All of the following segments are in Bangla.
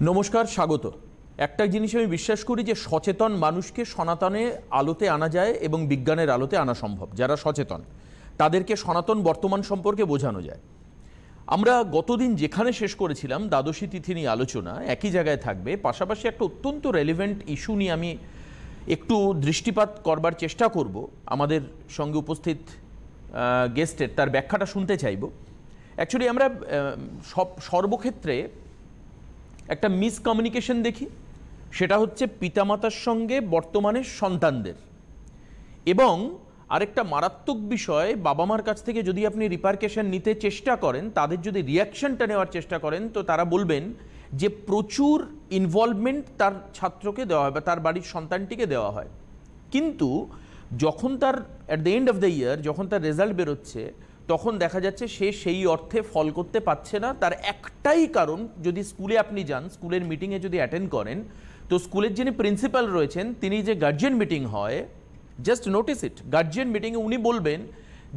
নমস্কার, স্বাগত। একটা জিনিস আমি বিশ্বাস করি যে সচেতন মানুষকে সনাতনের আলোতে আনা যায় এবং বিজ্ঞানের আলোতে আনা সম্ভব। যারা সচেতন তাদেরকে সনাতন বর্তমান সম্পর্কে বোঝানো যায়। আমরা গতদিন যেখানে শেষ করেছিলাম দ্বাদশী তিথি নিয়ে আলোচনা একই জায়গায় থাকবে, পাশাপাশি একটা অত্যন্ত রেলিভেন্ট ইস্যু নিয়ে আমি একটু দৃষ্টিপাত করবার চেষ্টা করব। আমাদের সঙ্গে উপস্থিত গেস্টের তার ব্যাখ্যাটা শুনতে চাইব। অ্যাকচুয়ালি আমরা সর্বক্ষেত্রে একটা মিসকমিউনিকেশন দেখি, সেটা হচ্ছে পিতামাতার সঙ্গে বর্তমানে সন্তানদের। এবং আরেকটা মারাত্মক বিষয়, বাবা মার কাছ থেকে যদি আপনি রিপারকেশন নিতে চেষ্টা করেন, তাদের যদি রিয়াকশনটা নেওয়ার চেষ্টা করেন, তো তারা বলবেন যে প্রচুর ইনভলভমেন্ট তার ছাত্রকে দেওয়া হয় বা তার বাড়ির সন্তানটিকে দেওয়া হয়। কিন্তু যখন তার at the end of the year যখন তার রেজাল্ট বেরোচ্ছে, তখন দেখা যাচ্ছে সে সেই অর্থে ফল করতে পারছে না। তার একটাই কারণ, যদি স্কুলে আপনি যান, স্কুলের মিটিংয়ে যদি অ্যাটেন্ড করেন, তো স্কুলের যিনি প্রিন্সিপাল রয়েছেন তিনি যে গার্জিয়ান মিটিং হয়, জাস্ট নোটিস ইট, গার্জিয়ান মিটিংয়ে উনি বলবেন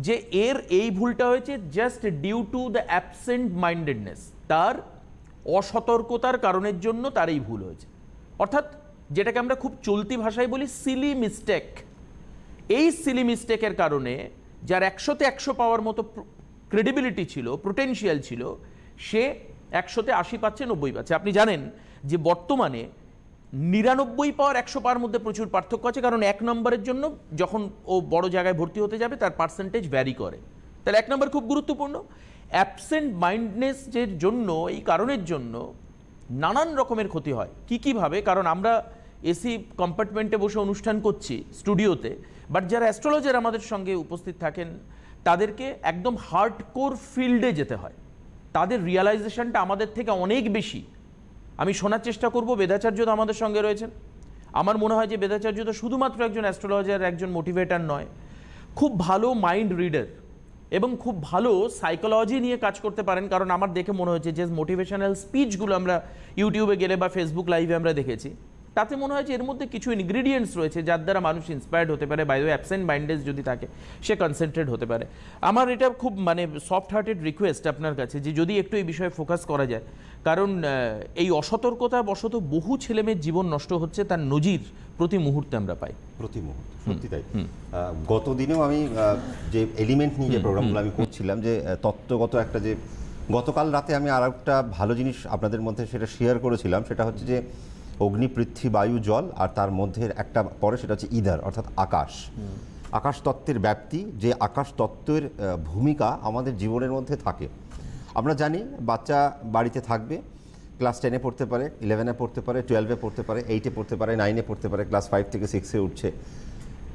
যে এর এই ভুলটা হয়েছে just due to the absent mindedness, তার অসতর্কতার কারণের জন্য তার এই ভুল হয়েছে। অর্থাৎ যেটাকে আমরা খুব চলতি ভাষায় বলি সিলি মিস্টেক। এই সিলি মিস্টেকের কারণে যার 100-তে 100 পাওয়ার মতো ক্রেডিবিলিটি ছিল, পোটেনশিয়াল ছিল, সে 100-তে 80 পাচ্ছে, 90 পাচ্ছে। আপনি জানেন যে বর্তমানে 99 পাওয়ার 100 পাওয়ার মধ্যে প্রচুর পার্থক্য আছে, কারণ 1 নম্বরের জন্য যখন ও বড় জায়গায় ভর্তি হতে যাবে তার পার্সেন্টেজ ভ্যারি করে। তাহলে 1 নম্বর খুব গুরুত্বপূর্ণ। অ্যাবসেন্ট মাইন্ডনেসের জন্য, এই কারণের জন্য নানান রকমের ক্ষতি হয়। কীভাবে? কারণ আমরা এসি কম্পার্টমেন্টে বসে অনুষ্ঠান করছি স্টুডিওতে, বাট যারা অ্যাস্ট্রোলজার আমাদের সঙ্গে উপস্থিত থাকেন তাদেরকে একদম হার্ডকোর ফিল্ডে যেতে হয়। তাদের রিয়ালাইজেশনটা আমাদের থেকে অনেক বেশি। আমি শোনার চেষ্টা করব, বেদাচার্য তো আমাদের সঙ্গে রয়েছেন। আমার মনে হয় যে বেদাচার্য তো শুধুমাত্র একজন অ্যাস্ট্রোলজার, একজন মোটিভেটার নয়, খুব ভালো মাইন্ড রিডার এবং খুব ভালো সাইকোলজি নিয়ে কাজ করতে পারেন। কারণ আমার দেখে মনে হচ্ছে যে মোটিভেশনাল স্পিচগুলো আমরা ইউটিউবে গেলে বা ফেসবুক লাইভে আমরা দেখেছি, তাতে মনে হয় যে এর মধ্যে কিছু ইনগ্রিডিয়েন্টস রয়েছে যার দ্বারা মানুষ ইন্সপায়ার্ড হতে পারে। By the way, absent minded যদি থাকে সে কনসেন্ট্রেট হতে পারে। আমার এটা খুব সফট হার্টেড রিকোয়েস্ট আপনার কাছে যে যদি একটু এই বিষয়ে ফোকাস করা যায়, কারণ এই অসতর্কতা বশত বহু ছেলেমেয়ের জীবন নষ্ট হচ্ছে, তার নজির প্রতি মুহূর্তে আমরা পাই। প্রতি মুহূর্তে সত্যি তাই। গত দিনেও আমি যে এলিমেন্ট নিয়ে যে প্রোগ্রামগুলো আমি করছিলাম, যে তত্ত্বগত একটা, যে গতকাল রাতে আমি আর একটা ভালো জিনিস আপনাদের মধ্যে সেটা শেয়ার করেছিলাম, সেটা হচ্ছে যে অগ্নি, পৃথ্বী, বায়ু, জল, আর তার মধ্যে একটা পরে সেটা হচ্ছে ইদার, অর্থাৎ আকাশ। আকাশ তত্ত্বের ব্যাপ্তি, যে আকাশ তত্ত্বের ভূমিকা আমাদের জীবনের মধ্যে থাকে। আমরা জানি বাচ্চা বাড়িতে থাকবে, ক্লাস 10-এ পড়তে পারে, 11-এ পড়তে পারে, 12-এ পড়তে পারে, 8-এ পড়তে পারে, 9-এ পড়তে পারে, ক্লাস 5 থেকে 6-এ উঠছে।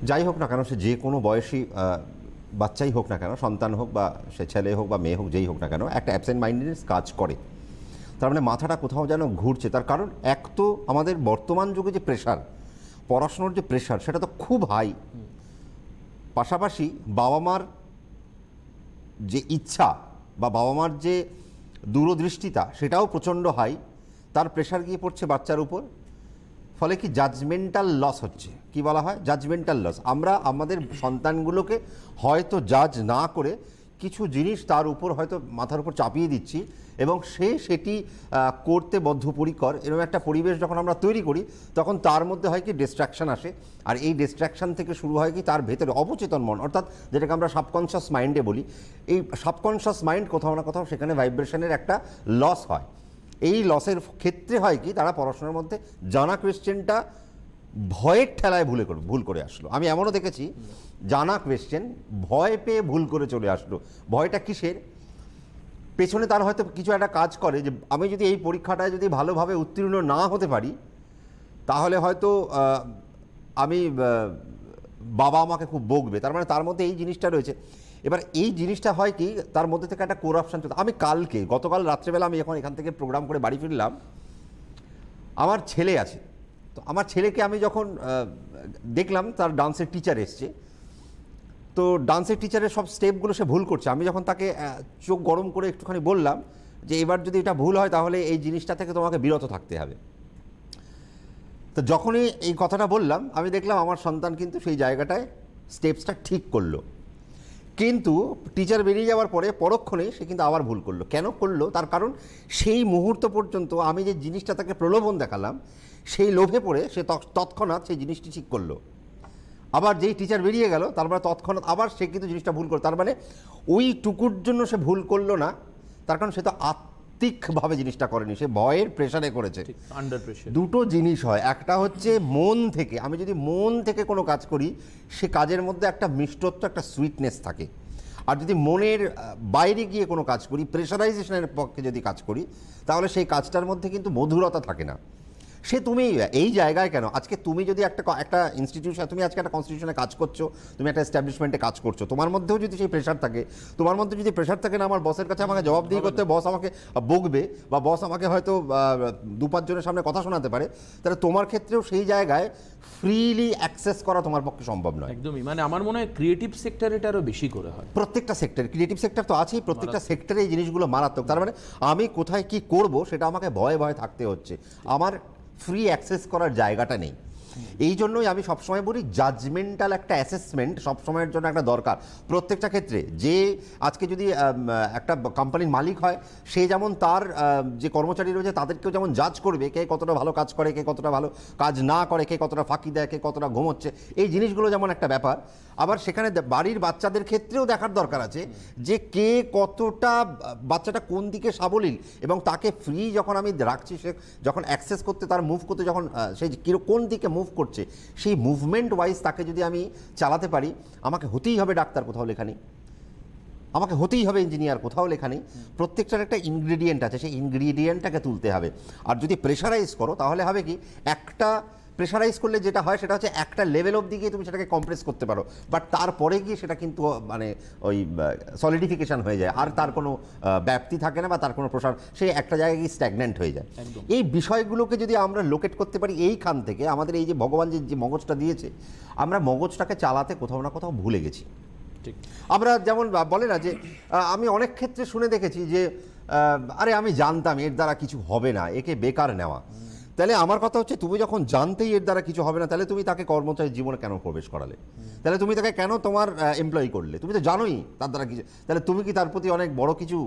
যাই হোক না কেন, সে যে কোনো বয়সী বাচ্চাই হোক না কেন, সন্তান হোক বা সে ছেলে হোক বা মেয়ে হোক, যেই হোক না কেন, একটা অ্যাবসেন্ট মাইন্ডনেস কাজ করে। তার মানে মাথাটা কোথাও যেন ঘুরছে। তার কারণ এক তো আমাদের বর্তমান যুগে যে প্রেশার, পড়াশোনার যে প্রেশার, সেটা তো খুব হাই। পাশাপাশি বাবা মার যে ইচ্ছা বা বাবা মার যে দূরদৃষ্টিতা, সেটাও প্রচণ্ড হাই। তার প্রেশার গিয়ে পড়ছে বাচ্চার উপর। ফলে কি জাজমেন্টাল লস হচ্ছে। কি বলা হয়? Judgemental loss. আমরা আমাদের সন্তানগুলোকে হয়তো জাজ না করে কিছু জিনিস তার উপর হয়তো মাথার উপর চাপিয়ে দিচ্ছি, এবং সে সেটি করতে বদ্ধপরিকর। এরকম একটা পরিবেশ যখন আমরা তৈরি করি, তখন তার মধ্যে হয় কি ডিস্ট্র্যাকশন আসে। আর এই ডিস্ট্র্যাকশন থেকে শুরু হয় কি তার ভেতরে অবচেতন মন, অর্থাৎ যেটাকে আমরা সাবকনশাস মাইন্ডে বলি, এই সাবকনশাস মাইন্ড কোথাও না কোথাও সেখানে ভাইব্রেশনের একটা লস হয়। এই লসের ক্ষেত্রে হয় কি, তারা পড়াশোনার মধ্যে জানা কোয়েশ্চেনটা ভয়ের ঠেলায় ভুল করে আসলো। আমি এমনও দেখেছি জানা কোয়েশ্চেন ভয় পেয়ে ভুল করে চলে আসলো। ভয়টা কিসের? পেছনে তার হয়তো কিছু একটা কাজ করে, যে আমি যদি এই পরীক্ষাটায় যদি ভালোভাবে উত্তীর্ণ না হতে পারি, তাহলে হয়তো আমি বাবা আমাকে খুব বকবে। তার মানে তার মধ্যে এই জিনিসটা রয়েছে। এবার এই জিনিসটা হয় কি, তার মধ্যে থেকে একটা করাপশন চলছে। আমি গতকাল রাত্রেবেলা আমি যখন এখান থেকে প্রোগ্রাম করে বাড়ি ফিরলাম, আমার ছেলে আছে, তো আমার ছেলেকে আমি যখন দেখলাম তার ডান্সের টিচার এসছে, তো ডান্সের টিচারের সব স্টেপগুলো সে ভুল করছে। আমি যখন তাকে চোখ গরম করে একটুখানি বললাম যে এবার যদি এটা ভুল হয় তাহলে এই জিনিসটা থেকে তোমাকে বিরত থাকতে হবে। তো যখনই এই কথাটা বললাম, আমি দেখলাম আমার সন্তান কিন্তু সেই জায়গাটায় স্টেপসটা ঠিক করলো। কিন্তু টিচার বেরিয়ে যাওয়ার পরে পরক্ষণে সে কিন্তু আবার ভুল করলো। কেন করলো? তার কারণ সেই মুহূর্ত পর্যন্ত আমি যে জিনিসটা তাকে প্রলোভন দেখালাম, সেই লোভে পড়ে সে তৎক্ষণাৎ সেই জিনিসটি ঠিক করলো। আবার যেই টিচার বেরিয়ে গেল তারপরে তৎক্ষণাৎ আবার সে কিন্তু জিনিসটা ভুল করলো। তার মানে ওই টুকুর জন্য সে ভুল করলো না, তার কারণ সে তো আত্মিকভাবে জিনিসটা করেনি, সে ভয়ের প্রেশারে করেছে। Under pressure. দুটো জিনিস হয়, একটা হচ্ছে মন থেকে, আমি যদি মন থেকে কোনো কাজ করি সে কাজের মধ্যে একটা মিষ্টত্ব, একটা সুইটনেস থাকে। আর যদি মনের বাইরে গিয়ে কোনো কাজ করি, প্রেশারাইজেশনের পক্ষে যদি কাজ করি, তাহলে সেই কাজটার মধ্যে কিন্তু মধুরতা থাকে না। সে তুমি এই জায়গায় কেন আজকে তুমি যদি একটা ইনস্টিটিউশন, তুমি আজকে একটা কনস্টিটিউশনে কাজ করছো, তুমি একটা এস্টাবলিশমেন্টে কাজ করছো, তোমার মধ্যেও যদি সেই প্রেশার থাকে, তোমার মধ্যে যদি প্রেশার থাকে না আমার বসের কাছে আমাকে জবাবদিহি করতে, বস আমাকে বকবে বা বস আমাকে হয়তো 2-5 জনের সামনে কথা শোনাতে পারে, তাহলে তোমার ক্ষেত্রেও সেই জায়গায় ফ্রিলি অ্যাক্সেস করা তোমার পক্ষে সম্ভব নয়। একদমই, মানে আমার মনে হয় ক্রিয়েটিভ সেক্টরে এটা আরও বেশি করে হয়। প্রত্যেকটা সেক্টর, ক্রিয়েটিভ সেক্টর তো আছেই, প্রত্যেকটা সেক্টরে এই জিনিসগুলো মারাত্মক। তার মানে আমি কোথায় কি করব সেটা আমাকে ভয়ে ভয়ে থাকতে হচ্ছে, আমার ফ্রি অ্যাক্সেস করার জায়গাটা নেই। এই জন্যই আমি সবসময় বলি জাজমেন্টাল একটা অ্যাসেসমেন্ট সবসময়ের জন্য একটা দরকার প্রত্যেকটা ক্ষেত্রে। যে আজকে যদি একটা কোম্পানির মালিক হয়, সে যেমন তার যে কর্মচারী রয়েছে তাদেরকেও যেমন জাজ করবে, কে কতটা ভালো কাজ করে, কে কতটা ভালো কাজ না করে, কে কতটা ফাঁকি দেয়, কে কতটা ঘুমোচ্ছে, এই জিনিসগুলো যেমন একটা ব্যাপার। আবার সেখানে বাড়ির বাচ্চাদের ক্ষেত্রেও দেখার দরকার আছে যে কে কতটা, বাচ্চাটা কোন দিকে সাবলীল, এবং তাকে ফ্রি যখন আমি রাখছি, সে যখন অ্যাক্সেস করতে, তার মুভ করতে, যখন সেই কোন দিকে মুভ করছে, সেই মুভমেন্ট ওয়াইজ তাকে যদি আমি চালাতে পারি, আমাকে হতেই হবে ডাক্তার, কোথাও লেখা নেই, আমাকে হতেই হবে ইঞ্জিনিয়ার, কোথাও লেখা নেই। প্রত্যেকটার একটা ইনগ্রিডিয়েন্ট আছে, সেই ইনগ্রিডিয়েন্টটাকে তুলতে হবে। আর যদি প্রেশারাইজ করো তাহলে হবে কি, একটা প্রেশারাইজ করলে যেটা হয় সেটা হচ্ছে একটা লেভেল অবধি গিয়ে তুমি সেটাকে কম্প্রেস করতে পারো, বাট তারপরে গিয়ে সেটা কিন্তু মানে ওই সলিডিফিকেশন হয়ে যায়, আর তার কোনো ব্যাপ্তি থাকে না বা তার কোনো প্রসার, সেই একটা জায়গায় গিয়ে স্ট্যাগনেন্ট হয়ে যায়। এই বিষয়গুলোকে যদি আমরা লোকেট করতে পারি এইখান থেকে, আমাদের এই যে ভগবান যে মগজটা দিয়েছে, আমরা মগজটাকে চালাতে কোথাও না কোথাও ভুলে গেছি। আমরা যেমন বলে না যে, আমি অনেক ক্ষেত্রে শুনে দেখেছি যে আরে আমি জানতাম এর দ্বারা কিছু হবে না, একে বেকার নেওয়া। তাহলে আমার কথা হচ্ছে, তুমি যখন জানতেই এর দ্বারা কিছু হবে না, তাহলে তুমি তাকে কর্মচারী জীবনে কেন প্রবেশ করালে? তাহলে তুমি তাকে কেন তোমার এমপ্লয়ি করলে? তুমি তো জানোই তার দ্বারা কিছু, তাহলে তুমি কি তার প্রতি অনেক বড় কিছু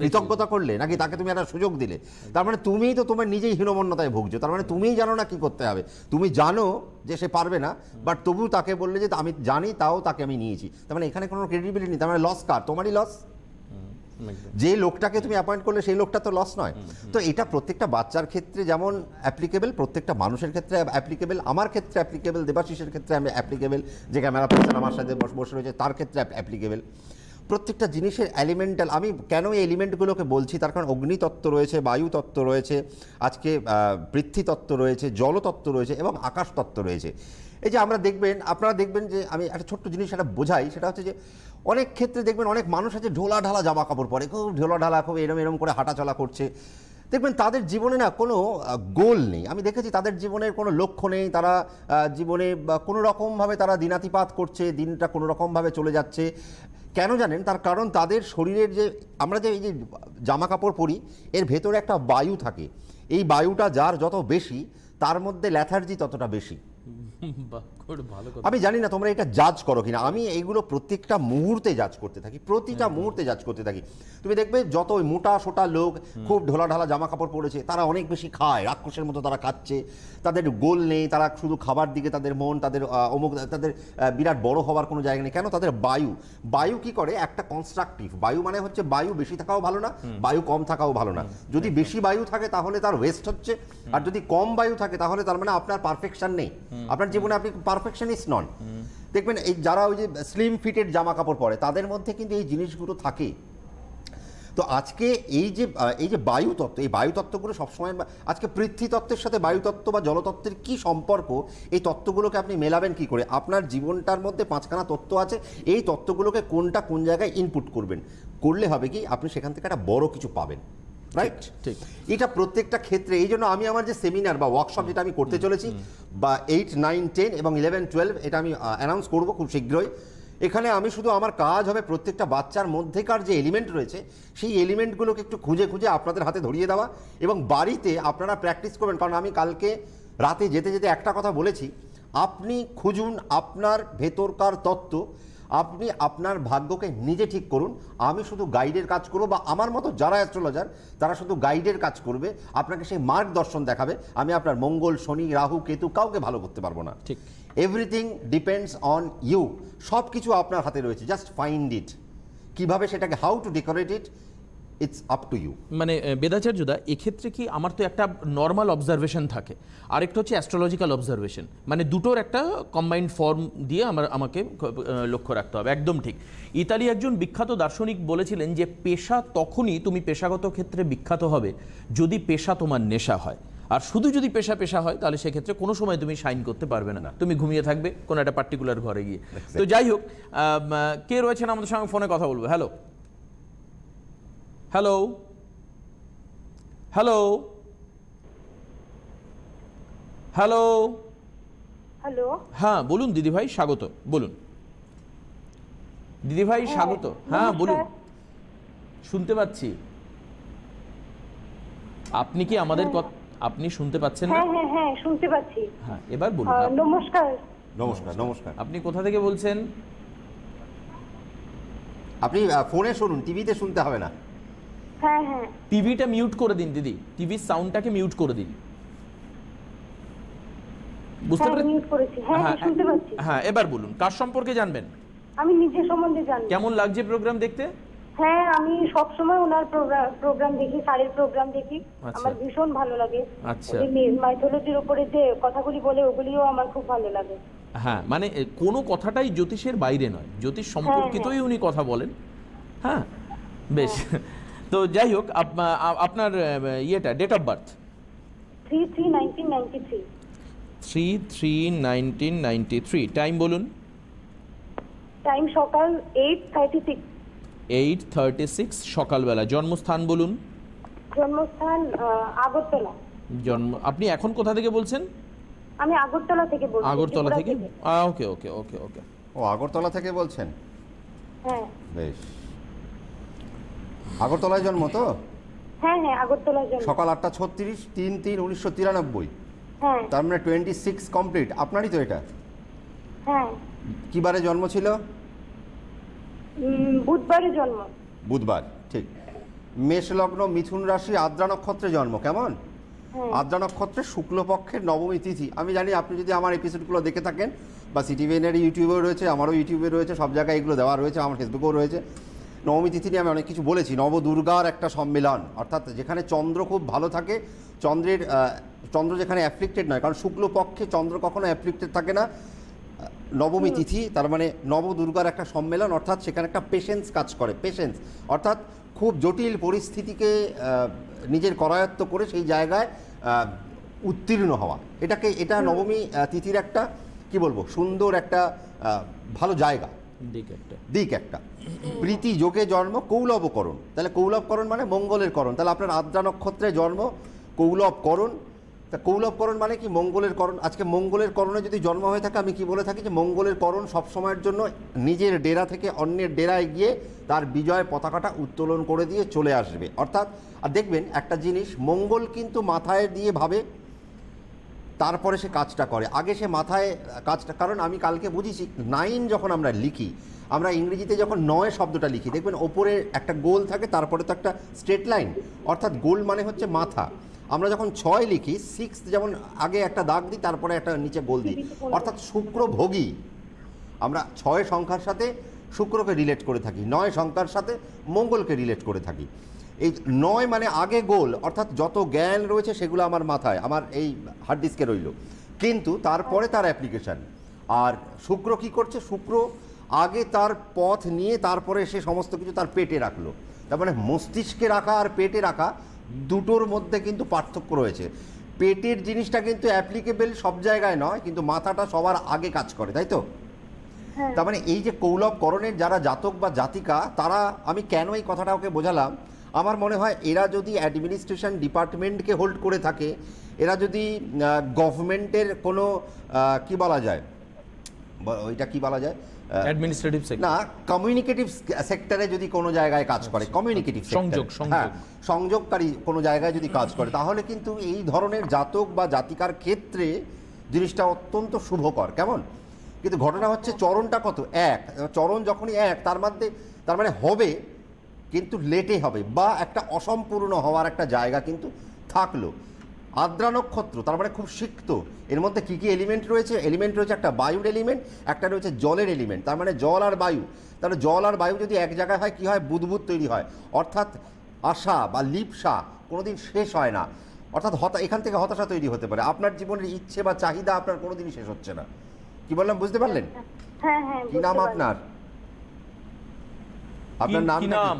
কৃতজ্ঞতা করলে, নাকি তাকে তুমি একটা সুযোগ দিলে? তার মানে তুমিই তো তোমার নিজেই হীনমন্যতায় ভুগছো। তার মানে তুমিই জানো না কি করতে হবে, তুমি জানো যে সে পারবে না, বাট তবু তাকে বললে যে আমি জানি, তাও তাকে আমি নিয়েছি। তার মানে এখানে কোনো ক্রেডিবিলিটি নেই। তার মানে লস কার? তোমারই লস। যে লোকটাকে তুমি অ্যাপয়েন্ট করলে সেই লোকটা তো লস নয়। তো এটা প্রত্যেকটা বাচ্চার ক্ষেত্রে যেমন অ্যাপ্লিকেবল, প্রত্যেকটা মানুষের ক্ষেত্রে অ্যাপ্লিকেবল, আমার ক্ষেত্রে অ্যাপ্লিকেবল, দেবাশিসের ক্ষেত্রে আমি অ্যাপ্লিকেবল, যে ক্যামেরা পার্সন আমার সাথে বসে রয়েছে তার ক্ষেত্রে অ্যাপ্লিকেবল। প্রত্যেকটা জিনিসের এলিমেন্টাল, আমি কেন এই এলিমেন্টগুলোকে বলছি, তার কারণ অগ্নিতত্ত্ব রয়েছে, বায়ুতত্ত্ব রয়েছে, আজকে পৃথ্বীতত্ত্ব রয়েছে, জলতত্ত্ব রয়েছে এবং আকাশতত্ত্ব রয়েছে। এই যে আপনারা দেখবেন যে, আমি একটা ছোট্ট জিনিস সেটা বোঝাই, সেটা হচ্ছে যে অনেক ক্ষেত্রে দেখবেন অনেক মানুষ আছে ঢোলা ঢালা জামা কাপড় পরে, খুব ঢোলা ঢালা, খুব এরম করে হাঁটাচলা করছে, দেখবেন তাদের জীবনে না কোনো গোল নেই। আমি দেখেছি তাদের জীবনের কোনো লক্ষ্য নেই, তারা জীবনে কোনো রকমভাবে তারা দিনাতিপাত করছে, দিনটা কোনো রকমভাবে চলে যাচ্ছে। কেন জানেন? তার কারণ তাদের শরীরের যে, আমরা যে এই যে জামা কাপড় পরি, এর ভেতরে একটা বায়ু থাকে, এই বায়ুটা যার যত বেশি, তার মধ্যে ল্যাথার্জি ততটা বেশি। আমি জানি না তোমরা এটা জাজ করো কিনা, আমি এইগুলো প্রত্যেকটা মুহূর্তে জাজ করতে থাকি, প্রতিটা মুহূর্তে জাজ করতে থাকি। তুমি দেখবে যত ওই মোটা সোটা লোক খুব ঢোলা ঢালা জামা কাপড় পরেছে, তারা অনেক বেশি খায়, রাক্ষসের মতো তারা খাচ্ছে, তাদের গোল নেই, তারা শুধু খাবার দিকে তাদের মন, তাদের তাদের বিরাট বড় হওয়ার কোনো জায়গা নেই। কেন? তাদের বায়ু কি করে, একটা কনস্ট্রাকটিভ বায়ু, মানে হচ্ছে বায়ু বেশি থাকাও ভালো না, বায়ু কম থাকাও ভালো না। যদি বেশি বায়ু থাকে তাহলে তার ওয়েস্ট হচ্ছে, আর যদি কম বায়ু থাকে তাহলে তার মানে আপনার পারফেকশন নেই, আপনার জীবনে আপনি পারফেকশনিস্ট নন। দেখবেন এই যারা ওই যে স্লিম ফিটেড জামা কাপড় পরে, তাদের মধ্যে কিন্তু এই জিনিসগুলো থাকে। তো আজকে এই যে বায়ুতত্ত্ব, এই বায়ুতত্ত্বগুলো সবসময়, আজকে পৃথ্বীতত্ত্বের সাথে বায়ুতত্ত্ব বা জলতত্ত্বের কি সম্পর্ক, এই তত্ত্বগুলোকে আপনি মেলাবেন কি করে? আপনার জীবনটার মধ্যে 5খানা তত্ত্ব আছে, এই তত্ত্বগুলোকে কোনটা কোন জায়গায় ইনপুট করলে হবে কি, আপনি সেখান থেকে একটা বড় কিছু পাবেন। রাইট? ঠিক। এটা প্রত্যেকটা ক্ষেত্রে, এই জন্য আমি আমার যে সেমিনার বা ওয়ার্কশপ যেটা আমি করতে চলেছি, বা 8, 9, 10 এবং 11, 12, এটা আমি অ্যানাউন্স করবো খুব শীঘ্রই। এখানে আমি শুধু, আমার কাজ হবে প্রত্যেকটা বাচ্চার মধ্যেকার যে এলিমেন্ট রয়েছে, সেই এলিমেন্টগুলোকে একটু খুঁজে খুঁজে আপনাদের হাতে ধরিয়ে দেওয়া, এবং বাড়িতে আপনারা প্র্যাকটিস করবেন। কারণ আমি কালকে রাতে যেতে যেতে একটা কথা বলেছি, আপনি খুঁজুন আপনার ভেতরকার তত্ত্ব, আপনি আপনার ভাগ্যকে নিজে ঠিক করুন, আমি শুধু গাইডের কাজ করবো, বা আমার মতো যারা অ্যাস্ট্রোলজার তারা শুধু গাইডের কাজ করবে, আপনাকে সেই মার্গদর্শন দেখাবে। আমি আপনার মঙ্গল, শনি, রাহু, কেতু কাউকে ভালো করতে পারবো না। ঠিক। এভরিথিং ডিপেন্ডস অন ইউ, সব কিছু আপনার হাতে রয়েছে, জাস্ট ফাইন্ড ইট। কিভাবে সেটাকে, how to decorate it, it's up to you. মানে বেদাচার্যদা, এক্ষেত্রে কি আমার তো একটা নর্মাল অবজারভেশন থাকে, আরেকটা হচ্ছে অ্যাস্ট্রোলজিক্যাল অবজারভেশন, মানে দুটোর একটা কম্বাইন্ড ফর্ম দিয়ে আমাকে লক্ষ্য রাখতে হবে। একদম ঠিক। ইতালি একজন বিখ্যাত দার্শনিক বলেছিলেন যে পেশা তখনই তুমি পেশাগত ক্ষেত্রে বিখ্যাত হবে যদি পেশা তোমার নেশা হয়, আর শুধু যদি পেশা পেশা হয় তাহলে সেক্ষেত্রে কোনো সময় তুমি শাইন করতে পারবে না, তুমি ঘুমিয়ে থাকবে কোনো একটা পার্টিকুলার ঘরে গিয়ে। তো যাই হোক, কে রয়েছেন আমাদের সঙ্গে ফোনে কথা বলবো? Hello hello hello hello hello, হ্যাঁ বলুন দিদিভাই, স্বাগত, বলুন দিদিভাই, স্বাগত। হ্যাঁ বলুন, শুনতে পাচ্ছি। আপনি কি আমাদের কথা আপনি শুনতে পাচ্ছেন না? হ্যাঁ হ্যাঁ হ্যাঁ শুনতে পাচ্ছি। হ্যাঁ, এবার বলুন। নমস্কার। নমস্কার। নমস্কার। আপনি কোথা থেকে বলছেন? আপনি ফোনে শুনুন, টিভিতে শুনতে হবে না। হ্যাঁ হ্যাঁ টিভিটা মিউট করে দিন দিদি, টিভির সাউন্ডটাকে মিউট করে দিন। বুঝতে হ্যাঁ পারছেন? মিউট করেছি। হ্যাঁ হ্যাঁ শুনতে পাচ্ছি। হ্যাঁ, এবার বলুন কার সম্পর্কে জানবেন? আমি নিজের সম্বন্ধে জানি। কেমন লাগছে প্রোগ্রাম দেখতে? হ্যাঁ, আমি সব সময় ওনার প্রোগ্রাম দেখি, স্যারের প্রোগ্রাম দেখি। আচ্ছা। আমার ভীষণ ভালো লাগে। আচ্ছা। মাইথোলজির উপরে যে কথাগুলি বলে ওগুলিও আমার খুব ভালো লাগে। হ্যাঁ, মানে কোনো কথাটাই জ্যোতিষের বাইরে নয়, জ্যোতিষ সম্পর্কিতই উনি কথা বলেন। হ্যাঁ, বেশ। তো যাই হোক, আপনার ইয়েটা ডেট অফ বার্থ? 3/3/1993। 3/3/1993। টাইম বলুন? টাইম সকাল 8:36। 8:36 সকালবেলা। জন্মস্থান বলুন? জন্মস্থান আগরতলা। আপনি এখন কোথা থেকে বলছেন? আমি আগরতলা থেকে বলছি। আগরতলা ত্রিপুরা থেকে? ওকে ওকে ওকে ওকে। ও, আগরতলা থেকে বলছেন? হ্যাঁ বেশ। আগরতলায় জন্ম তো? হ্যাঁ হ্যাঁ আগরতলার জন্য। সকাল 8:36, 3/3/1993। হ্যাঁ তার মানে 26 কমপ্লিট। আপনারই তো এটা? হ্যাঁ। কি বারে জন্ম ছিল? বুধবারে জন্ম। বুধবার, ঠিক। মেষ লগ্ন, মিথুন রাশি, আদ্রা নক্ষত্রে জন্ম। কেমন? আদ্রা নক্ষত্রে শুক্লপক্ষের নবমী তিথি। আমি জানি আপনি যদি আমার এপিসোডগুলো দেখে থাকেন, বা সিটিভিএনের ইউটিউবেও রয়েছে, আমারও ইউটিউবে রয়েছে, সব জায়গায় এগুলো দেওয়া রয়েছে, আমার ফেসবুকেও রয়েছে। নবমী তিথি নিয়ে আমি অনেক কিছু বলেছি। নবদুর্গার একটা সম্মেলন, অর্থাৎ যেখানে চন্দ্র খুব ভালো থাকে, চন্দ্র যেখানে অ্যাফ্লিক্টেড নয়, কারণ শুক্লপক্ষে চন্দ্র কখনো অ্যাফ্লিক্টেড থাকে না। নবমী তিথি তার মানে নবদুর্গার একটা সম্মেলন, অর্থাৎ সেখানে একটা পেশেন্স কাজ করে। পেশেন্স অর্থাৎ খুব জটিল পরিস্থিতিকে নিজের করায়ত্ত করে সেই জায়গায় উত্তীর্ণ হওয়া। এটা নবমী তিথির একটা কি বলবো, সুন্দর একটা ভালো জায়গা, দিক একটা। প্রীতি যোগে জন্ম, কৌলবকরণ। তাহলে কৌলবকরণ মানে মঙ্গলের করণ। তাহলে আপনার আদ্রা নক্ষত্রে জন্ম, কৌলবকরণ। তা কৌলবকরণ মানে কি? মঙ্গলের করণ। আজকে মঙ্গলের করণে যদি জন্ম হয়ে থাকে, আমি কি বলে থাকি যে মঙ্গলের করণ সবসময়ের জন্য নিজের ডেরা থেকে অন্যের ডেরায় গিয়ে তার বিজয় পতাকাটা উত্তোলন করে দিয়ে চলে আসবে। অর্থাৎ আর দেখবেন একটা জিনিস, মঙ্গল কিন্তু মাথায় দিয়ে ভাবে, তারপরে সে কাজটা করে। আগে সে মাথায় কাজটা, কারণ আমি কালকে বুঝিয়েছি 9 যখন আমরা লিখি, আমরা ইংরেজিতে যখন 9 শব্দটা লিখি, দেখবেন ওপরে একটা গোল থাকে, তারপরে তো একটা স্ট্রেট লাইন, অর্থাৎ গোল মানে হচ্ছে মাথা। আমরা যখন 6 লিখি, 6 যেমন আগে একটা দাগ দিই, তারপরে একটা নিচে গোল দিই, অর্থাৎ শুক্র ভোগী। আমরা 6 সংখ্যার সাথে শুক্রকে রিলেট করে থাকি, 9 সংখ্যার সাথে মঙ্গলকে রিলেট করে থাকি। এই 9 মানে আগে গোল, অর্থাৎ যত জ্ঞান রয়েছে সেগুলো আমার মাথায়, আমার এই হার্ড ডিস্কে রইল, কিন্তু তারপরে তার অ্যাপ্লিকেশান। আর শুক্র কি করছে? শুক্র আগে তার পথ নিয়ে তারপরে সে সমস্ত কিছু তার পেটে রাখলো। তার মানে মস্তিষ্কে রাখা আর পেটে রাখা দুটোর মধ্যে কিন্তু পার্থক্য রয়েছে। পেটের জিনিসটা কিন্তু অ্যাপ্লিকেবল সব জায়গায় নয়, কিন্তু মাথাটা সবার আগে কাজ করে, তাই তো? তার মানে এই যে কৌলবকরণের যারা জাতক বা জাতিকা, তারা, আমি কেন এই কথাটা ওকে বোঝালাম, আমার মনে হয় এরা যদি অ্যাডমিনিস্ট্রেশন ডিপার্টমেন্টকে হোল্ড করে থাকে, এরা যদি গভর্নমেন্টের কোনো কি বলা যায়, ওইটা কি বলা যায়, অ্যাডমিনিস্ট্রেটিভ সেক্টর না, কমিউনিকেটিভ সেক্টরে যদি কোনো জায়গায় কাজ করে, কমিউনিকেটিভ সংযোগকারী কোনো জায়গায় যদি কাজ করে, তাহলে কিন্তু এই ধরনের জাতক বা জাতিকার ক্ষেত্রে জিনিসটা অত্যন্ত শুভকর। কেমন? কিন্তু ঘটনা হচ্ছে চরণটা কত, এক। চরণ যখনই এক, তার মানে হবে, কিন্তু লেটে হবে, বা একটা অসম্পূর্ণ হওয়ার একটা জায়গা কিন্তু থাকলো। আদ্রা নক্ষত্র তার মানে খুব সিক্ত। এর মধ্যে কি কি এলিমেন্ট রয়েছে? এলিমেন্ট রয়েছে একটা বায়ুর এলিমেন্ট, একটা রয়েছে জলের এলিমেন্ট, তার মানে জল আর বায়ু। তাহলে জল আর বায়ু যদি এক জায়গায় হয় কি হয়? বুদবুদ তৈরি হয়, অর্থাৎ আশা বা লিপ্সা কোনোদিন শেষ হয় না, অর্থাৎ এখান থেকে হতাশা তৈরি হতে পারে। আপনার জীবনের ইচ্ছে বা চাহিদা আপনার কোনোদিনই শেষ হচ্ছে না। কি বললাম, বুঝতে পারলেন? হ্যাঁ হ্যাঁ, কি নাম বুঝতে আপনার? কি- আপনার নাম কি কি? নাম?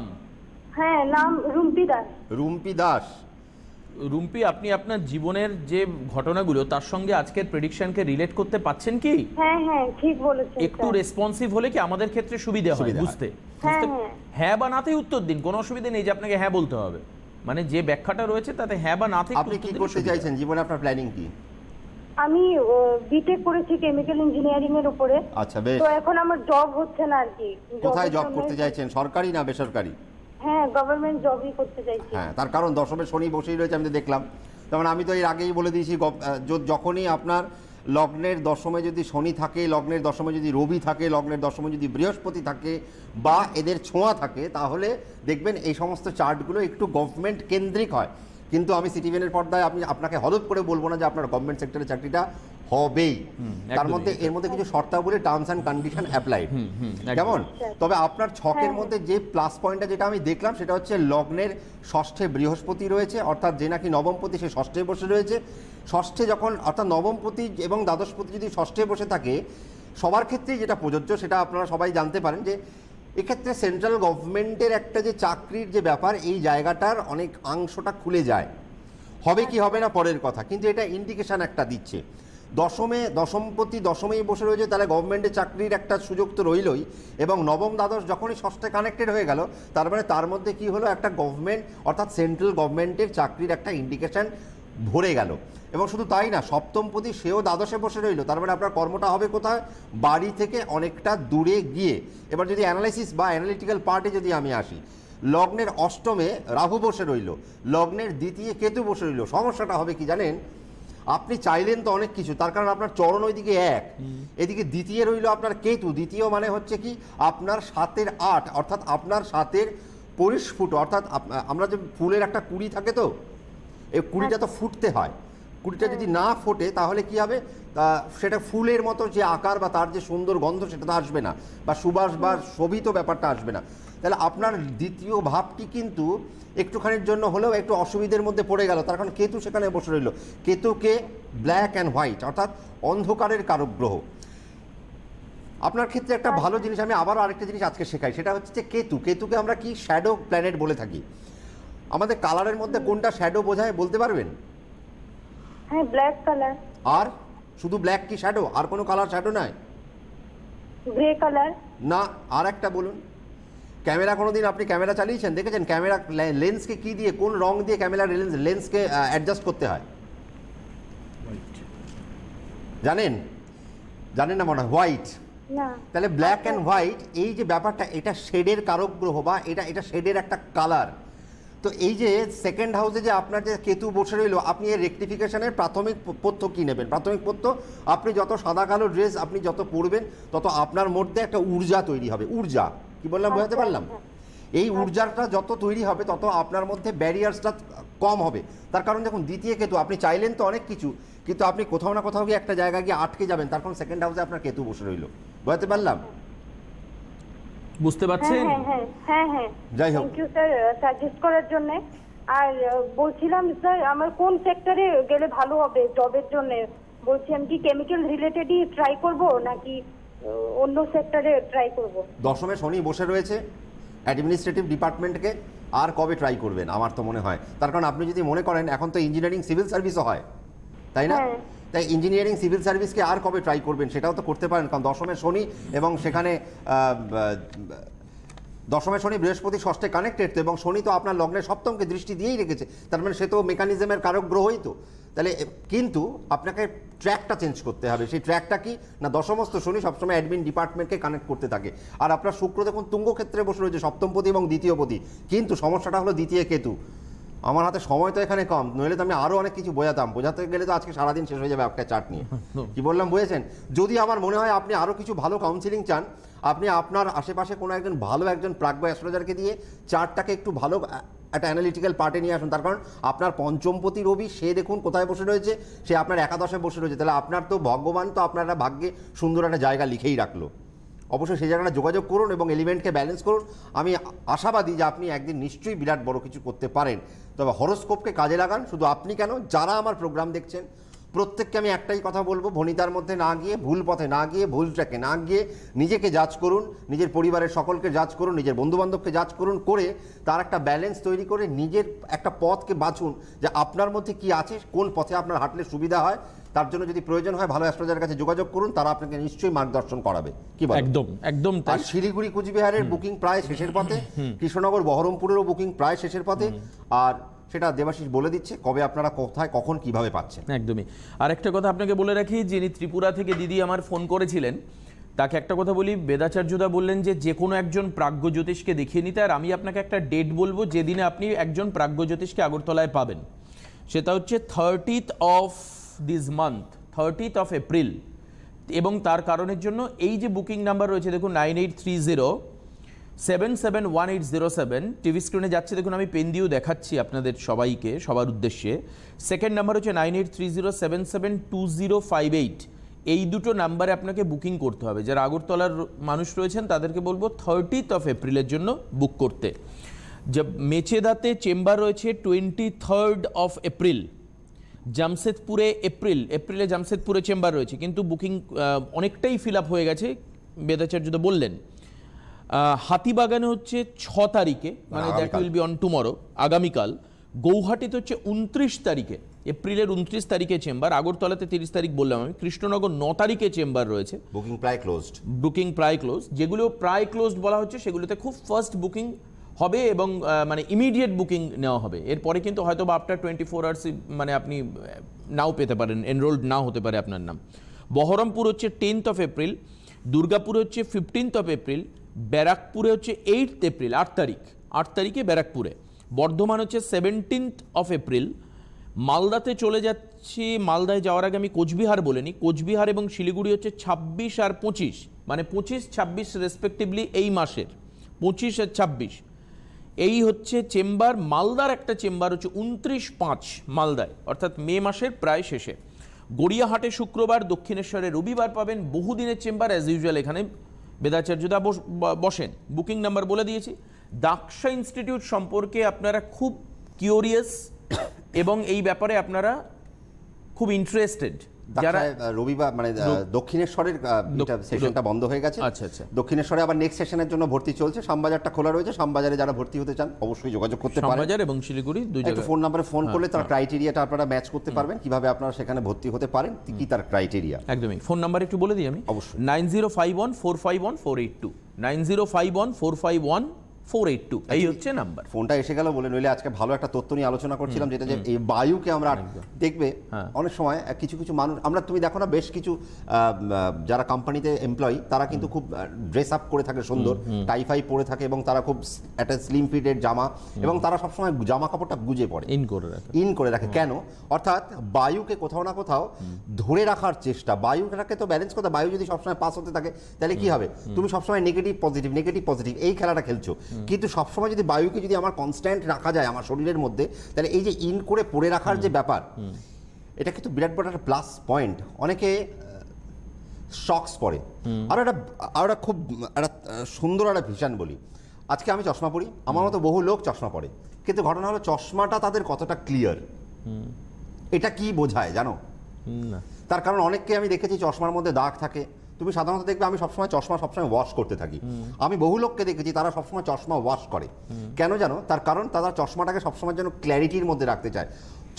হ্যাঁ, নাম রুম্পি দাস। রুম্পি দাস। রুম্পি, আপনি আপনার জীবনের যে ঘটনাগুলো তার সঙ্গে আজকের প্রেডিকশনকে রিলেট করতে পাচ্ছেন কি? হ্যাঁ হ্যাঁ, ঠিক বলেছেন একটু স্যার। রেসপন্সিভ হলে কি আমাদের ক্ষেত্রে সুবিধা হয় সুবিধা হয়। বুঝতে? হ্যাঁ, বুঝতে- হ্যাঁ। হ্যাঁ বা নাতেই উত্তর দিন, কোনো অসুবিধা নেই যে আপনাকে হ্যাঁ বলতে হবে, মানে যে ব্যাখ্যাটা রয়েছে তাতে হ্যাঁ বা নাতে আপনি কি করতে চাইছেন জীবনে, আপনার প্ল্যানিং কি? আমি বিটেক করেছি কেমিক্যাল ইঞ্জিনিয়ারিং এর উপরে। আচ্ছা, বেশ। তো এখন আমার জব হচ্ছে না আর কি। কোথায় জবের জব জন্য- করতে চাইছেন, সরকারি না বেসরকারি? হ্যাঁ, গভর্নমেন্ট জবই করতে চাইছি। হ্যাঁ, তার কারণ দশমে শনি বসেই রয়েছে, আমি তো দেখলাম। যেমন আমি তো এর আগেই বলে দিয়েছি, যখনই আপনার লগ্নের দশমে যদি শনি থাকে, লগ্নের দশমে যদি রবি থাকে, লগ্নের দশমে যদি বৃহস্পতি থাকে, বা এদের ছোঁয়া থাকে, তাহলে দেখবেন এই সমস্ত চার্টগুলো একটু গভর্নমেন্ট কেন্দ্রিক হয়। কিন্তু আমি সিটিভেনের পর্দায় আপনাকে হলফ করে বলবো না যে আপনার গভর্নমেন্ট সেক্টরের চাকরিটা হবেই। তার মধ্যে এর মধ্যে কিছু শর্তাবলী, টার্মস অ্যান্ড কন্ডিশন অ্যাপ্লাইড, কেমন? তবে আপনার ছকের মধ্যে যে প্লাস পয়েন্টটা যেটা আমি দেখলাম সেটা হচ্ছে লগ্নের ষষ্ঠে বৃহস্পতি রয়েছে, অর্থাৎ যে নাকি নবমপতি সে ষষ্ঠে বসে রয়েছে। ষষ্ঠে যখন, অর্থাৎ নবমপতি এবং দ্বাদশপতি যদি ষষ্ঠে বসে থাকে, সবার ক্ষেত্রেই যেটা প্রযোজ্য সেটা আপনারা সবাই জানতে পারেন যে এক্ষেত্রে সেন্ট্রাল গভর্নমেন্টের একটা যে চাকরির যে ব্যাপার, এই জায়গাটার অনেক অংশটা খুলে যায়। হবে কি হবে না পরের কথা, কিন্তু এটা ইন্ডিকেশন একটা দিচ্ছে। দশমপতি দশমেই বসে রয়েছে, তাহলে গভর্নমেন্টের চাকরির একটা সুযোগ তো রইলই, এবং নবম দ্বাদশ যখনই ষষ্ঠে কানেক্টেড হয়ে গেল, তার মানে তার মধ্যে কি হলো, একটা গভর্নমেন্ট অর্থাৎ সেন্ট্রাল গভর্নমেন্টের চাকরির একটা ইন্ডিকেশন ভরে গেল। এবং শুধু তাই না, সপ্তমপতি সেও দ্বাদশে বসে রইল, তার মানে আপনার কর্মটা হবে কোথায়? বাড়ি থেকে অনেকটা দূরে গিয়ে। এবার যদি অ্যানালাইসিস বা অ্যানালিটিক্যাল পার্টে যদি আমি আসি, লগ্নের অষ্টমে রাহু বসে রইল, লগ্নের দ্বিতীয় কেতু বসে রইল। সমস্যাটা হবে কি জানেন? আপনি চাইলেন তো অনেক কিছু, তার কারণ আপনার চরণ ওইদিকে এক, এদিকে দ্বিতীয় রইল আপনার কেতু। দ্বিতীয় মানে হচ্ছে কি, আপনার 7-এর 8, অর্থাৎ আপনার 7-এর পরিস্ফুট, অর্থাৎ আমরা যে ফুলের একটা কুড়ি থাকে, তো এই কুড়িটা তো ফুটতে হয়। কুড়িটা যদি না ফোটে তাহলে কি হবে? সেটা ফুলের মতো যে আকার বা তার যে সুন্দর গন্ধ সেটা তো আসবে না, বা সুবাস বা শোভিত ব্যাপারটা আসবে না। তাহলে আপনার দ্বিতীয় ভাবটি কিন্তু একটুখানির জন্য হলেও একটু অসুবিধার মধ্যে পড়ে গেল, তার কারণ কেতু সেখানে বসে রইল। কেতুকে ব্ল্যাক অ্যান্ড হোয়াইট, অর্থাৎ অন্ধকারের কারক গ্রহ। আপনার ক্ষেত্রে একটা ভালো জিনিস আমি আবারও আরেকটা জিনিস আজকে শেখাই, সেটা হচ্ছে যে কেতুকে আমরা কি শ্যাডো প্ল্যানেট বলে থাকি। আমাদের কালারের মধ্যে কোনটা শ্যাডো বোঝায় বলতে পারবেন? হ্যাঁ, ব্ল্যাক কালার। আর শুধু ব্ল্যাক কি শ্যাডো, আর কোনো কালার শ্যাডো নয়? গ্রে কালার না, আর একটা বলুন। ক্যামেরা কোনোদিন আপনি ক্যামেরা চালিয়েছেন, দেখেছেন ক্যামেরা লেন্সকে কি দিয়ে, কোন রং দিয়ে ক্যামেরা লেন্সকে অ্যাডজাস্ট করতে হয় জানেন? জানেন না মনে হয়? হোয়াইট। না। তাহলে ব্ল্যাক অ্যান্ড হোয়াইট এই যে ব্যাপারটা, এটা শেডের কারক গ্রহ, বা এটা শেডের একটা কালার। তো এই যে সেকেন্ড হাউসে যে আপনার যে কেতু বসে রইল, আপনি এর রেকটিফিকেশনের প্রাথমিক পথ্য কী নেবেন? প্রাথমিক পথ্য, আপনি যত সাদা কালো ড্রেস আপনি যত পরবেন, তত আপনার মধ্যে একটা ঊর্জা তৈরি হবে। ঊর্জা কি বললাম, বোঝাতে পারলাম? এই ঊর্জাটা যত তৈরি হবে তত আপনার মধ্যে ব্যারিয়ার্সটা কম হবে। তার কারণ দেখুন, দ্বিতীয় কেতু, আপনি চাইলেন তো অনেক কিছু, কিন্তু আপনি কোথাও না কোথাও গিয়ে একটা জায়গায় গিয়ে আটকে যাবেন, তার কারণ সেকেন্ড হাউসে আপনার কেতু বসে রইল। বোঝাতে পারলাম? বুঝতে পারছেন? হ্যাঁ হ্যাঁ হ্যাঁ হ্যাঁ। যাই হোক, থ্যাংক ইউ স্যার সাজেস্ট করার জন্য। আর বলছিলাম স্যার, আমার কোন সেক্টরে গেলে ভালো হবে জবের জন্য? বলছি আমি কি কেমিক্যাল রিলেটেডই ট্রাই করব, নাকি অন্য সেক্টরে ট্রাই করব? দশমে শনি বসে রয়েছে, অ্যাডমিনিস্ট্রেটিভ ডিপার্টমেন্টকে আর কবে ট্রাই করবেন আমার তো মনে হয়। তার কারণ আপনি যদি মনে করেন, এখন তো ইঞ্জিনিয়ারিং সিভিল সার্ভিসও হয়, তাই না? হ্যাঁ। তাই ইঞ্জিনিয়ারিং সিভিল সার্ভিসকে আর কবে ট্রাই করবেন সেটাও তো করতে পারেন, কারণ দশমে শনি, এবং সেখানে দশমে শনি বৃহস্পতি ষষ্ঠে কানেক্টেড তো, এবং শনি তো আপনার লগ্নের সপ্তমকে দৃষ্টি দিয়েই রেখেছে, তার মানে সে তো মেকানিজমের কারক গ্রহই তো। তাহলে কিন্তু আপনাকে ট্র্যাকটা চেঞ্জ করতে হবে। সেই ট্র্যাকটা কি না, দশমস্ত শনি সবসময় অ্যাডমিন ডিপার্টমেন্টকে কানেক্ট করতে থাকে। আর আপনার শুক্র দেখুন তুঙ্গ ক্ষেত্রে বসে রয়েছে, সপ্তমপতি এবং দ্বিতীয়পতি, কিন্তু সমস্যাটা হলো দ্বিতীয় কেতু, আমার হাতে সময় তো এখানে কম, নইলে তো আমি আরো অনেক কিছু বোঝাতে গেলে তো আজকে সারাদিন শেষ হয়ে যাবে একটা চার্ট নিয়ে। কি বললাম বুঝেছেন? যদি আমার মনে হয় আপনি আরো কিছু ভালো কাউন্সিলিং চান, আপনি আপনার আশেপাশে কোনো একজন প্রাজ্ঞ অ্যাস্ট্রোলজারকে দিয়ে চার্টটাকে একটু ভালো একটা অ্যানালিটিক্যাল পার্টে নিয়ে আসুন। তার কারণ আপনার পঞ্চমপতি রবি সে দেখুন কোথায় বসে রয়েছে, সে আপনার একাদশে বসে রয়েছে। তাহলে আপনার তো ভগবান তো আপনার একটা ভাগ্যে সুন্দর একটা জায়গা লিখেই রাখলো। অবশ্যই সেই জায়গাটা যোগাযোগ করুন এবং এলিমেন্টকে ব্যালেন্স করুন। আমি আশাবাদী যে আপনি একদিন নিশ্চয়ই বিরাট বড় কিছু করতে পারেন। তবে হরোস্কোপকে কাজে লাগান। শুধু আপনি কেন, যারা আমার প্রোগ্রাম দেখছেন প্রত্যেককে আমি একটাই কথা বলবো, ভনিতার মধ্যে না গিয়ে, ভুল পথে না গিয়ে, ভুল ট্র্যাকে না গিয়ে নিজেকে জাজ করুন, নিজের পরিবারের সকলকে জাজ করুন, নিজের বন্ধুবান্ধবকে জাজ করুন, করে তার একটা ব্যালেন্স তৈরি করে নিজের একটা পথকে বাছুন যে আপনার মধ্যে কি আছে, কোন পথে আপনার হাঁটলে সুবিধা হয়। তার জন্য যদি প্রয়োজন হয় ভালো অ্যাস্ট্রোলজারের কাছে যোগাযোগ করুন, তারা আপনাকে নিশ্চয়ই মার্গদর্শন করাবে। কি বলেন? একদম একদম তাই। আর শিলিগুড়ি কুচবিহারের বুকিং প্রায় শেষের পথে, কৃষ্ণনগর বহরমপুরেরও বুকিং প্রায় শেষের পথে। আর সেটা দেবাশিস বলে দিচ্ছে কবে আপনারা কোথায় কখন কিভাবে পাচ্ছেন। একদমই। আর একটা কথা আপনাকে বলে রাখি, যিনি ত্রিপুরা থেকে দিদি আমার ফোন করেছিলেন তাকে একটা কথা বলি, বেদাচার্যদা বললেন যে কোনো একজন প্রাজ্ঞ জ্যোতিষকে দেখিয়ে নিতে। আর আমি আপনাকে একটা ডেট বলবো যেদিনে আপনি একজন প্রাজ্ঞ জ্যোতিষকে আগরতলায় পাবেন, সেটা হচ্ছে 30th of this month, 30th of April. এবং তার কারণের জন্য এই যে বুকিং নাম্বার রয়েছে দেখুন 9830771807, টিভি স্ক্রিনে যাচ্ছে দেখুন, আমি পেন দিয়েও দেখাচ্ছি আপনাদের সবাইকে, সবার উদ্দেশ্যে। সেকেন্ড নাম্বার হচ্ছে 9830772058। এই দুটো নাম্বারে আপনাকে বুকিং করতে হবে। যারা আগরতলার মানুষ রয়েছেন তাদেরকে বলবো 30th অফ এপ্রিলের জন্য বুক করতে। যে মেচেদাতে চেম্বার রয়েছে 23rd অফ এপ্রিল, জামশেদপুরে এপ্রিলে জামশেদপুরে চেম্বার রয়েছে, কিন্তু বুকিং অনেকটাই ফিল আপ হয়ে গেছে, বেদাচার্যদা বললেন। হাতিবাগানে হচ্ছে 6 তারিখে, মানে that will be on tomorrow, আগামীকাল। গৌহাটিতে হচ্ছে 29 তারিখে, এপ্রিলের 29 তারিখে চেম্বার। আগরতলাতে 30 তারিখ বললাম আমি। কৃষ্ণনগর 9 তারিখে চেম্বার রয়েছে, বুকিং প্রায় ক্লোজড। যেগুলো প্রায় ক্লোজড বলা হচ্ছে সেগুলোতে খুব ফার্স্ট বুকিং হবে এবং মানে ইমিডিয়েট বুকিং নেওয়া হবে। এরপরে কিন্তু হয়তো বা আফটার 24 আওয়ার্স মানে আপনি নাও পেতে পারেন, এনরোলড নাও হতে পারে আপনার নাম। বহরমপুর হচ্ছে 10th অফ এপ্রিল, দুর্গাপুর হচ্ছে 15th অফ এপ্রিল, ব্যারাকপুরে হচ্ছে 8th এপ্রিল, 8 তারিখে ব্যারাকপুরে। বর্ধমান হচ্ছে 17th অফ এপ্রিল। মালদাতে চলে যাচ্ছি, মালদায় যাওয়ার আগে আমি কোচবিহার বলিনি, কোচবিহার এবং শিলিগুড়ি হচ্ছে 26 আর 25, মানে 25-26 রেসপেক্টিভলি এই মাসের, 25 আর 26 এই হচ্ছে চেম্বার। মালদার একটা চেম্বার হচ্ছে 29-5 মালদায়, অর্থাৎ মে মাসের প্রায় শেষে। গড়িয়াহাটে শুক্রবার, দক্ষিণেশ্বরে রবিবার পাবেন। বহুদিনের চেম্বার অ্যাজ ইউজুয়াল এখানে বেদাচার্যদা বসেন। বুকিং নাম্বার বলে দিয়েছি। দাক্ষা ইনস্টিটিউট সম্পর্কে আপনারা খুব কিউরিয়াস এবং এই ব্যাপারে আপনারা খুব ইন্টারেস্টেড। যারা রবিবার মানে দক্ষিণেশ্বরের সেশনটা বন্ধ হয়ে গেছে। আচ্ছা আচ্ছা, দক্ষিণেশ্বরে আবার নেক্সট সেশনের জন্য ভর্তি চলছে। শ্যামবাজারটা খোলা রয়েছে, শ্যামবাজারে যারা ভর্তি হতে চান অবশ্যই যোগাযোগ করতে পারেন। শ্যামবাজার এবং শিলিগুড়ি দুই জায়গায় ফোন নাম্বারে ফোন করলে তার ক্রাইটেরিয়াটা আপনারা ম্যাচ করতে পারবেন, কিভাবে আপনারা সেখানে ভর্তি হতে পারেন, কি তার ক্রাইটেরিয়া। একদমই। ফোন নাম্বার একটু বলে দিই আমি, অবশ্যই 9051451482, 9051451482 এই হচ্ছে নাম্বার। ফোনটা এসে গেল বলে, নইলে আজকে ভালো একটা তথ্য নিয়ে আলোচনা করছিলাম, যেটা যে এই বায়ুকে আমরা দেখবে অনেক সময় কিছু কিছু মানুষ, আমরা তুমি দেখো না বেশ কিছু যারা কোম্পানিতে এমপ্লয়ি তারা কিন্তু খুব ড্রেস আপ করে থাকে, সুন্দর টাইফাই পরে থাকে এবং তারা খুব একটা স্লিম ফিটেড জামা, এবং তারা সবসময় জামা কাপড়টা গুজে পড়ে, ইন করে রাখে। কেন? অর্থাৎ বায়ুকে কোথাও না কোথাও ধরে রাখার চেষ্টা। বায়ুটাকে তো ব্যালেন্স করতে, বায়ু যদি সবসময় পাস হতে থাকে তাহলে কি হবে? তুমি সবসময় নেগেটিভ পজিটিভ এই খেলাটা খেলছো। কিন্তু সবসময় যদি বায়ুকে যদি আমার কনস্ট্যান্ট রাখা যায় আমার শরীরের মধ্যে, তাহলে এই যে ইন করে পড়ে রাখার যে ব্যাপার, এটা কিন্তু বিরাট বড় একটা প্লাস পয়েন্ট। অনেকে শক্স পরে। আর একটা খুব একটা সুন্দর একটা ভিশন বলি, আজকে আমি চশমা পরি, আমার মতো বহু লোক চশমা পরে, কিন্তু ঘটনা হলো চশমাটা তাদের কতটা ক্লিয়ার, এটা কি বোঝায় জানো? তার কারণ অনেককে আমি দেখেছি চশমার মধ্যে দাগ থাকে। তুমি সাধারণত দেখবে আমি সবসময় চশমা ওয়াশ করতে থাকি। আমি বহু লোককে দেখেছি তারা সবসময় চশমা ওয়াশ করে। কেন জানো? তার কারণ তারা চশমাটাকে সবসময় যেন ক্ল্যারিটির মধ্যে রাখতে চায়।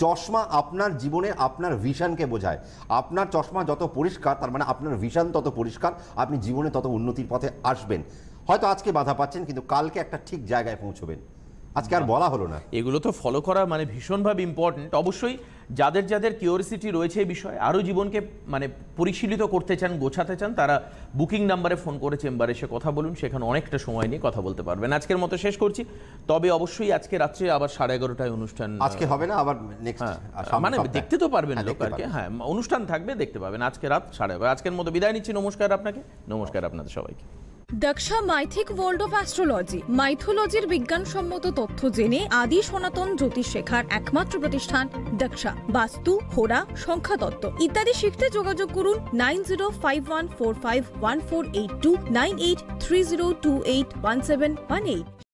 চশমা আপনার জীবনে আপনার ভিশনকে বোঝায়। আপনার চশমা যত পরিষ্কার, তার মানে আপনার ভিশন তত পরিষ্কার, আপনি জীবনে তত উন্নতির পথে আসবেন। হয়তো আজকে বাধা পাচ্ছেন, কিন্তু কালকে একটা ঠিক জায়গায় পৌঁছবেন। আজকে আর বলা হলো না। এগুলো তো ফলো করা মানে ভীষণভাবে ইম্পর্টেন্ট। অবশ্যই যাদের যাদের কিউরিওসিটি রয়েছে এই বিষয়ে, আরও জীবনকে মানে পরিশীলিত করতে চান, গোছাতে চান, তারা বুকিং নাম্বারে ফোন করে চেম্বারে এসে কথা বলুন, সেখানে অনেকটা সময় নিয়ে কথা বলতে পারবেন। আজকের মতো শেষ করছি, তবে অবশ্যই আজকে রাত্রে আবার 11:30টায় অনুষ্ঠান। আজকে হবে না, আবার নেক্সট মানে দেখতে তো পারবেন লোক আর কি। হ্যাঁ, অনুষ্ঠান থাকবে, দেখতে পাবেন। আজকে রাত 11:30। আজকের মতো বিদায় নিচ্ছি। নমস্কার আপনাকে, নমস্কার আপনাদের সবাইকে। দক্ষা মাইথিক ওয়ার্ল্ড অফ অ্যাস্ট্রোলজি, মাইথোলজির বিজ্ঞানসম্মত তথ্য জেনে আদি সনাতন জ্যোতিষ শেখার একমাত্র প্রতিষ্ঠান দক্ষা। বাস্তু, হোরা, সংখ্যাতত্ত্ব ইত্যাদি শিখতে যোগাযোগ করুন 9051451482, 9830281718।